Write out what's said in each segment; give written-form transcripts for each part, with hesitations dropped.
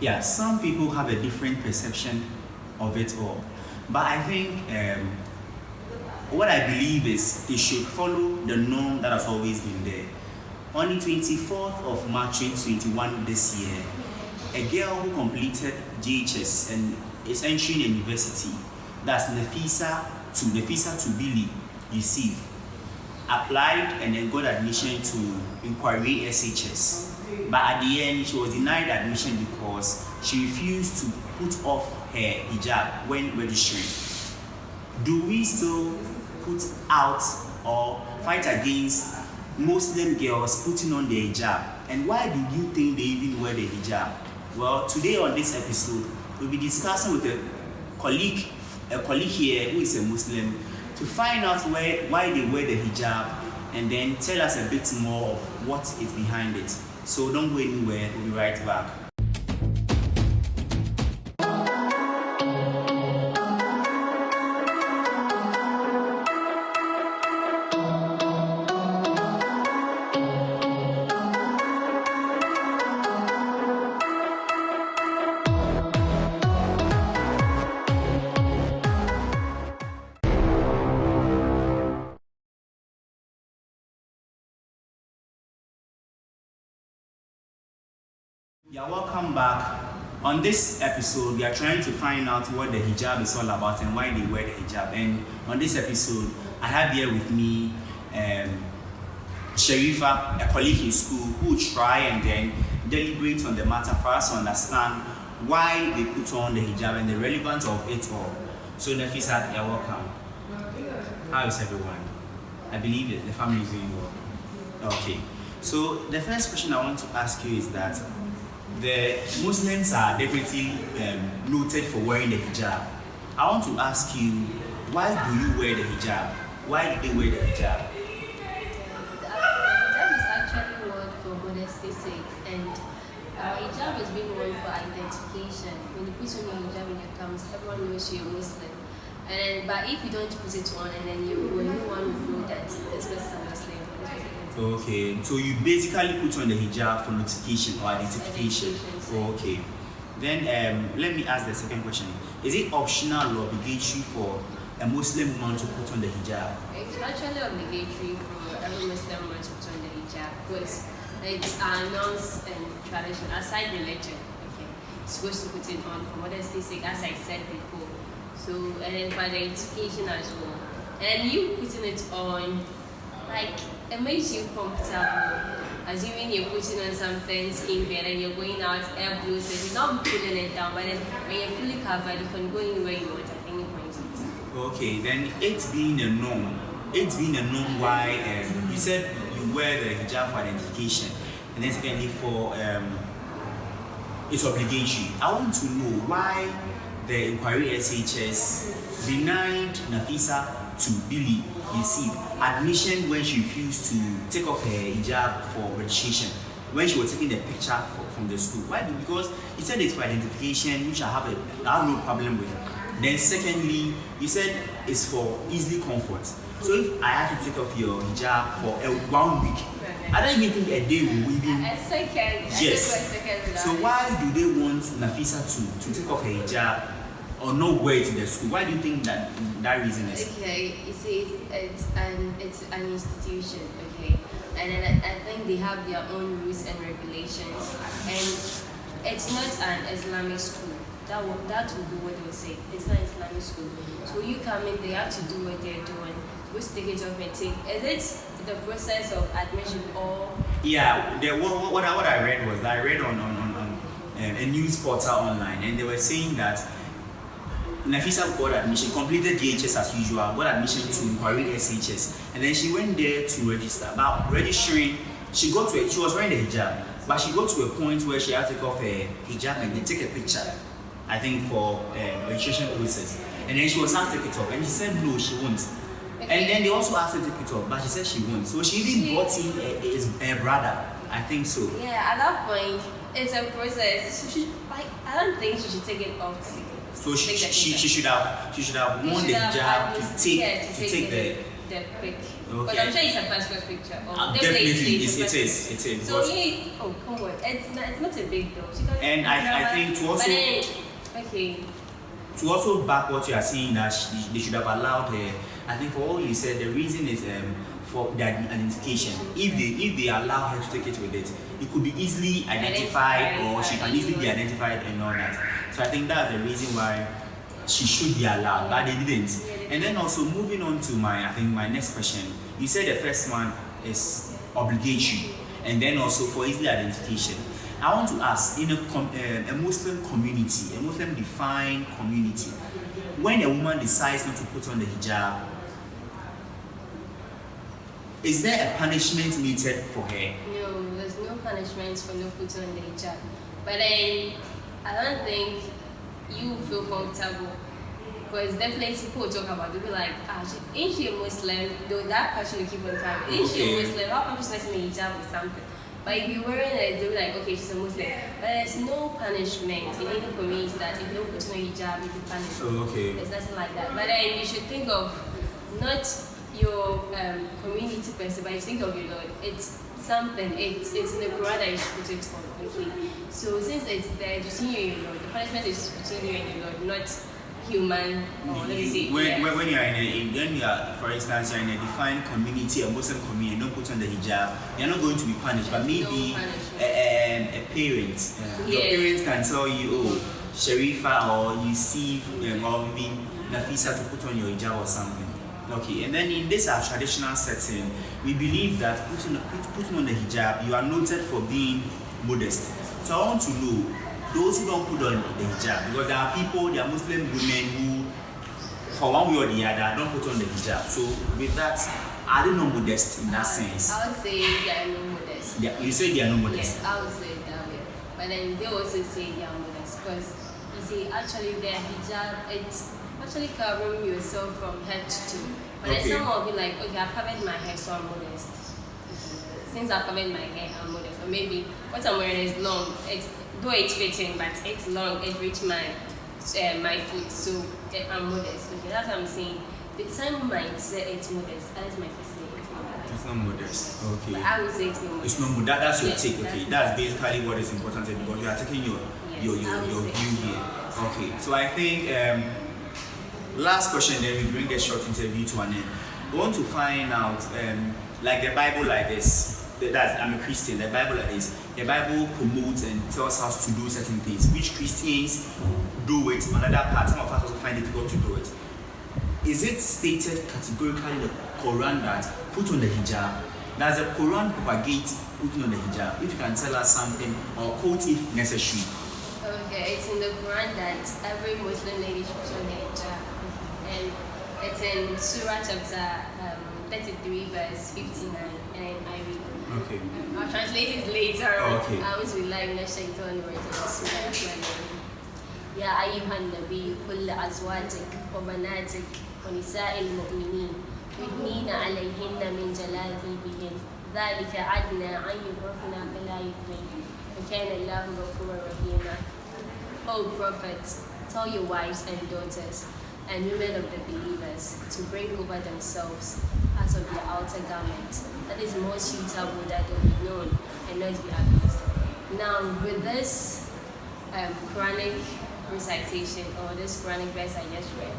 Yeah, some people have a different perception of it all. But I think what I believe is they should follow the norm that has always been there. On the 24th of March 2021 this year, a girl who completed JHS and is entering university, that's Nefisa to Billy Yusuf, applied and then got admission to Inquiry SHS. But at the end, she was denied admission because she refused to put off her hijab when registering. Do we still put out or fight against Muslim girls putting on their hijab? And why do you think they even wear the hijab? Well, today on this episode, we'll be discussing with a colleague here who is a Muslim to find out why they wear the hijab and then tell us a bit more of what is behind it. So don't go anywhere, we'll be right back. Yeah, welcome back. On this episode, we are trying to find out what the hijab is all about and why they wear the hijab. And on this episode, I have here with me Sherifa, a colleague in school, who will try and then deliberate on the matter for us to understand why they put on the hijab and the relevance of it all. So Nefisa, you're welcome. How is everyone? I believe it, the family is doing well. Okay. So the first question I want to ask you is that the Muslims are definitely noted for wearing the hijab. I want to ask you, why do you wear the hijab? Why do they wear the hijab? Hijab is actually worn for modesty's sake, and hijab is being worn for identification. When you put on your hijab in your campus, everyone knows you're Muslim. But if you don't put it on, and then no one will know that this person is a Muslim. Okay, so you basically put on the hijab for notification or identification. Okay. Then let me ask the second question. Is it optional or obligatory for a Muslim woman to put on the hijab? It's actually obligatory for every Muslim woman to put on the hijab because it's our norms and tradition, aside religion. Okay, it's supposed to put it on for modesty's sake, as I said before. So, and then for identification as well. And you putting it on, like, it makes you comfortable. Assuming you're putting on something skin bare and you're going out air blue, so you're not pulling it down, but then when you're fully covered, you can go anywhere you want at any point in time. Okay, then it's being a norm. Why you said you wear the hijab for identification, and then secondly for it's obligatory. I want to know why the Inquiry SHS denied Nafisa to Billy Yusuf admission when she refused to take off her hijab for registration, when she was taking the picture from the school. Why? Because you said it's for identification, which I have no problem with. Then secondly, you said it's for easy comfort. So if I had to take off your hijab for 1 week, I don't even think a day will even. A second. Yes. So why do they want Nafisa to take off her hijab or not wear it in the school? Why do you think that reason is? Okay, you see, it's an institution, okay, and then I think they have their own rules and regulations, and it's not an Islamic school. That will be what they will say. It's not Islamic school. So you come in, they have to do what they're doing. Supposed to take it off and take. Is it the process of admission or? Yeah, what I read was that I read on a news portal online, and they were saying that Nafisa got admission, completed DHS as usual, got admission to Inquiry SHS, and then she went there to register. Now registering, she was wearing the hijab, but she got to a point where she had to take off her hijab and then take a picture, I think for registration process. And then she was asked to take it off, and she said no, she won't. Okay. And then they also asked her to take it off, but she said she won't. So she even brought in her brother, I think so. Yeah, at that point, it's a process. So I don't think she should take it off. So she should have worn the hijab to take the pic. But I'm sure it's a passport picture. Definitely, it is. So come on, it's not a big deal. And I think to also to also back what you are saying, that they should have allowed her. I think for all you said, the reason is for the identification. If they allow her to take it with it, it could be easily identified, or she can easily be identified and all that. So I think that's the reason why she should be allowed, but they didn't. And then also moving on to my next question. You said the first one is obligatory, and then also for easy identification. I want to ask, in a Muslim community, a Muslim defined community, when a woman decides not to put on the hijab, is there a punishment meted for her? No, there's no punishment for not putting on the hijab. But then I don't think you feel comfortable, because definitely people talk about, they'll be like, ain't she a Muslim? Though that person will keep on coming. Ain't she a Muslim? How come she's not in a hijab or something? But if you're wearing it, they'll be like, okay, she's a Muslim. But there's no punishment in any community that if you don't put on a hijab, you'll be punished. There's nothing like that. But then you should think of not your community person, but you think of your Lord. It's something, it's in the Quran that you should put it on. Okay. So since it's there between you and your Lord, the punishment is between you and your Lord, not human, or let me say. When you are, for instance, you're in a defined community, a Muslim community, don't put on the hijab, you're not going to be punished. But maybe a parent, your parents can tell you, oh, Sharifa, or you see, or maybe Nafisa to put on your hijab or something. Okay, and then in this our traditional setting, we believe that putting on the hijab, you are noted for being modest. So I want to know, those who don't put on the hijab, because there are people, there are Muslim women who, for one way or the other, don't put on the hijab. So with that, are they not modest in that sense? I would say they are not modest. Yeah, you say they are not modest? Yes, I would say it that way. But then they also say they are modest, because you see, actually their hijab, it's actually covering yourself from head to toe. But then someone will be like, okay, I've covered my hair, so I'm modest. Since I've covered my hair, I'm modest. Or maybe what I'm wearing is long. Though it's fitting, but it's long, it reaches my foot, so I'm modest. Okay, that's what I'm saying. Some might say it's modest, that is my first say it's not modest. It's not modest, okay. But I would say it's not modest. It's not modest, that's your take, okay. That's basically what is important, because you are taking your view here. Okay, so I think, last question, then we bring a short interview to an end. We want to find out, like the Bible like this, I'm a Christian, the Bible like this, the Bible promotes and tells us to do certain things, which Christians do it, another part, some of us also find it difficult to do it. Is it stated categorically in the Quran that put on the hijab? Does the Quran propagate putting on the hijab? If you can tell us something, or quote if necessary. Okay, it's in the Quran that every Muslim lady should put on the hijab. And it's in Surah chapter 33 verse 59, and I read. Okay. I'll translate it later. Okay. أعوذ بالله من الشيطان الرجيم. بسم الله الرحمن الرحيم. يا أيها النبي قل لأزواجك وبناتك ونساء المؤمنين يدنين عليهن من جلابيبهن ذلك أدنى أن يعرفن فلا يؤذين وكان الله غفورا رحيما. O Prophet, tell your wives and daughters and women of the believers to bring over themselves out of their outer garment that is more suitable that they will be known and not be abused. Now, with this Quranic recitation, or this Quranic verse I just read,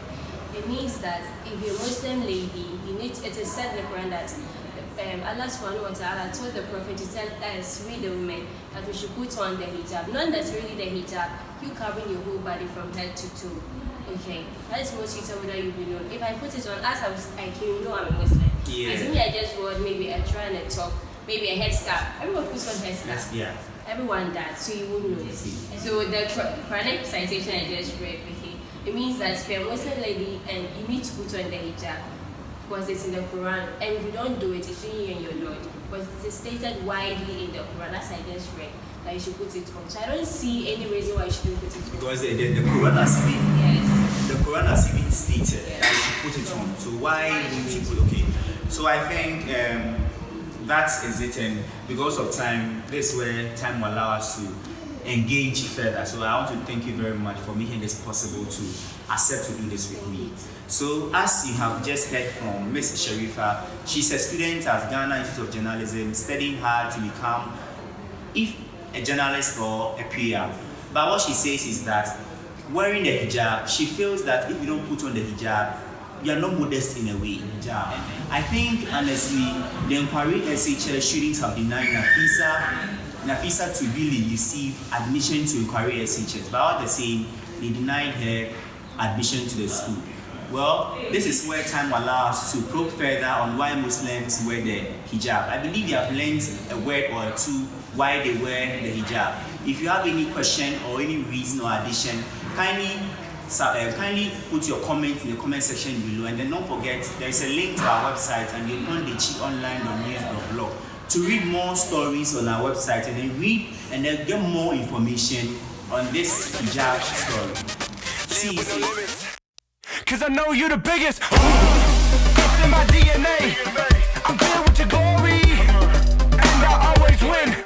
it means that if you're a Muslim lady, it is said in the Quran that Allah subhanahu wa ta'ala told the Prophet to tell us, we the women, that we should put on the hijab. Not necessarily the hijab, you covering your whole body from head to toe. Okay, that is more suitable that you be known. If I put it on, as I came, you know I'm a Muslim. Yeah. As me, I just wore maybe a try and a top, maybe a headscarf. Everyone puts on headscarf. Yeah. Everyone does, so you won't know it. So the Quranic citation I just read, okay, it means that if you're a Muslim lady and you need to put on the hijab, because it's in the Quran, and if you don't do it, it's in you and your Lord. Because it is stated widely in the Quran, as I just read, that you should put it on. So I don't see any reason why you shouldn't put it on. Because the Quran has been, yes, the Quran has even stated that you should put it on. So why don't you put? Okay, so I think that is it, and because of time, this is where time will allow us to engage further. So I want to thank you very much for making this possible to accept to do this with me. So as you have just heard from Ms. Sherifa, she's a student at Ghana Institute of Journalism, studying hard to become a journalist or a PR. But what she says is that wearing the hijab, she feels that if you don't put on the hijab, you are not modest in a way. Hijab. I think honestly, the inquiry SHL shouldn't have denied Nafisa to really receive admission to inquiry SHS, but all the same, they denied her admission to the school. Well, this is where time allows us to probe further on why Muslims wear the hijab. I believe you have learned a word or two why they wear the hijab. If you have any question or any reason or addition, kindly put your comment in the comment section below, and then don't forget there is a link to our website and you can HIjab.online.news.blog to read more stories on our website and then read and then get more information on this hijab story. See you soon. Cause I know you're the biggest. It's in my DNA. I'm filled with your glory, and I always win.